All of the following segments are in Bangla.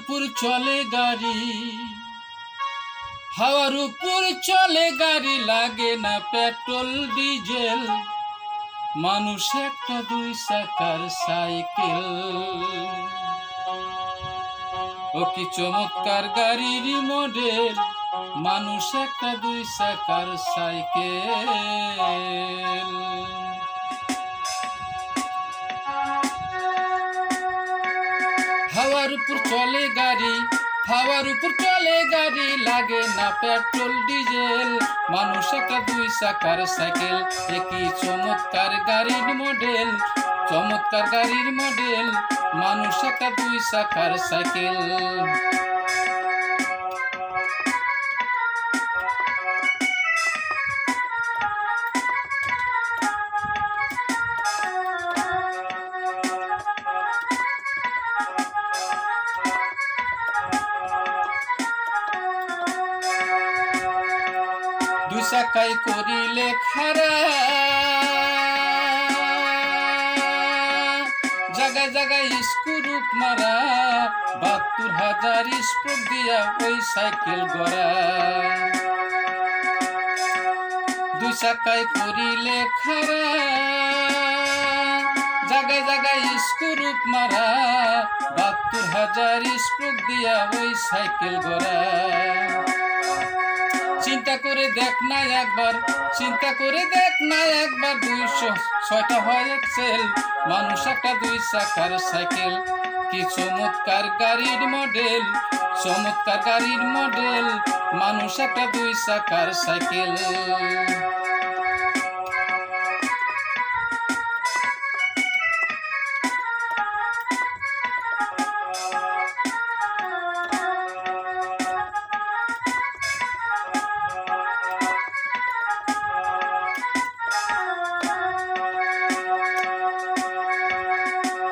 উপর চলে গাড়ি, হাওয়ার উপর চলে গাড়ি, লাগে না পেট্রোল ডিজেল, মানুষ একটা দুই চাকার সাইকেল। ও কি চমৎকার গাড়ির মডেল, মানুষ একটা দুই চাকার সাইকেল। হাওয়ার উপর চলে গাড়ি, হাওয়ার উপর চলে গাড়ি, লাগে না পেট্রোল ডিজেল, মানুষ একটা দুই চাকার সাইকেল। একই চমৎকার গাড়ির মডেল, চমৎকার গাড়ির মডেল, মানুষ একটা দুই চাকার সাইকেল। দুই চাকায় করিলে খারা, জায়গায় জায়গায় স্ক্রু মারা, ৭২,০০০ স্ট্রোক দিয়া ওই সাইকেল গড়া। দুই চাকায় করিলে খারা, জায়গায় জায়গায় স্ক্রু মারা, ৭২,০০০ স্ট্রোক দিয়া ওই সাইকেল গড়া। চিন্তা করে দেখ না একবার, চিন্তা করে দেখ না একবার, ২০৬টা হয় এক্সেল, মানুষ একটা দুই চাকার সাইকেল। কি চমৎকার গাড়ির মডেল, চমৎকার গাড়ির মডেল, মানুষ একটা দুই চাকার সাইকেল।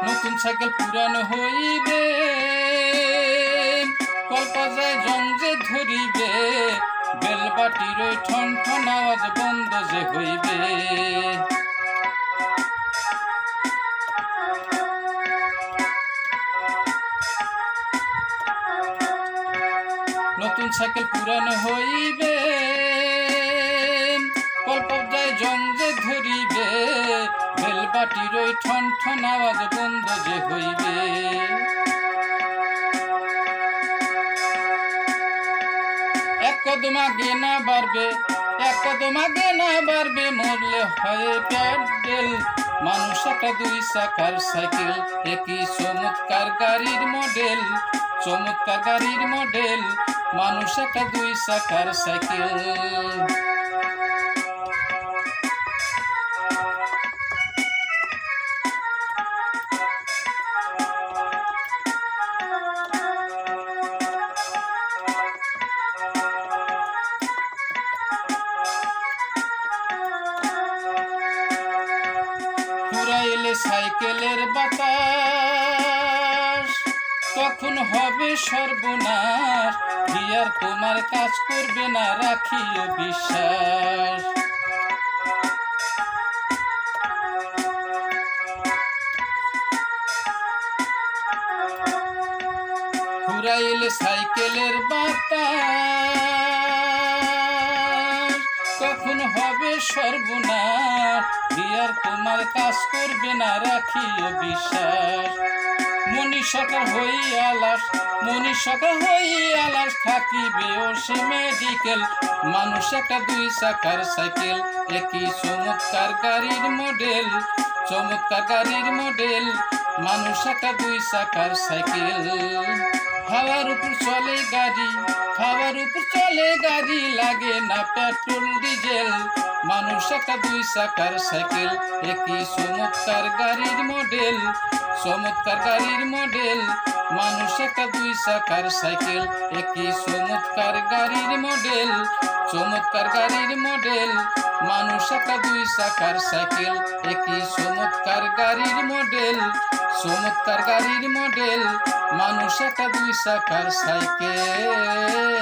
নতুন সাইকেল পুরানো হইবে, কল্পা যায় জং যে ধরিবে, বেলবাটির ওই ঠন ঠন আওয়াজ বন্ধ যে হইবে। নতুন সাইকেল পুরানো হইবে, কল্পা যায় জং যে ধরিবে, বেলবাটির ওই ঠন ঠন আওয়াজ বন্ধ যে হইবে। এক কদম আগে না বাড়বে, এক কদম আগে না বাড়বে, মরলে হয় প্যাডেল, মানুষ একটা দুই চাকার সাইকেল। একই চমৎকার গাড়ির মডেল, চমৎকার গাড়ির মডেল, মানুষ একটা দুই চাকার সাইকেল। ফুরাইলে সাইকেলের বাতাস, তখন হবে সর্বনাশ, গিয়ার তোমার কাজ করবে না, রাখিও বিশ্বাস। ফুরাইলে সাইকেলের বাতাস, কখন হবে সর্বনাশ, গিয়ার তোমার কাজ করবে না, রাখিও বিশ্বাস। মনীষ সরকার হই আলাস, মনীষ সরকার হই আলাস, থাকিবে ও সে মেডিকেল, মানুষ একটা দুই চাকার সাইকেল। একই চমৎকার গাড়ির মডেল, চমৎকার গাড়ির মডেল, মানুষ একটা দুই চাকার সাইকেল। হাওয়ার উপর চলে গাড়ি, হাওয়ার উপর চলে গাড়ি, লাগে না পেট্রোল ডিজেল, মানুষ একটা দুই চাকার সাইকেল। একই চমৎকার গাড়ির মডেল, চমৎকার গাড়ির মডেল, মানুষ একটা দুই চাকার সাইকেল। একই চমৎকার গাড়ির মডেল, চমৎকার গাড়ির মডেল, মানুষ একটা দুই চাকার সাইকেল। একই চমৎকার গাড়ির মডেল, চমৎকার গাড়ির মডেল, মানুষ একটা দুই চাকার সাইকেল।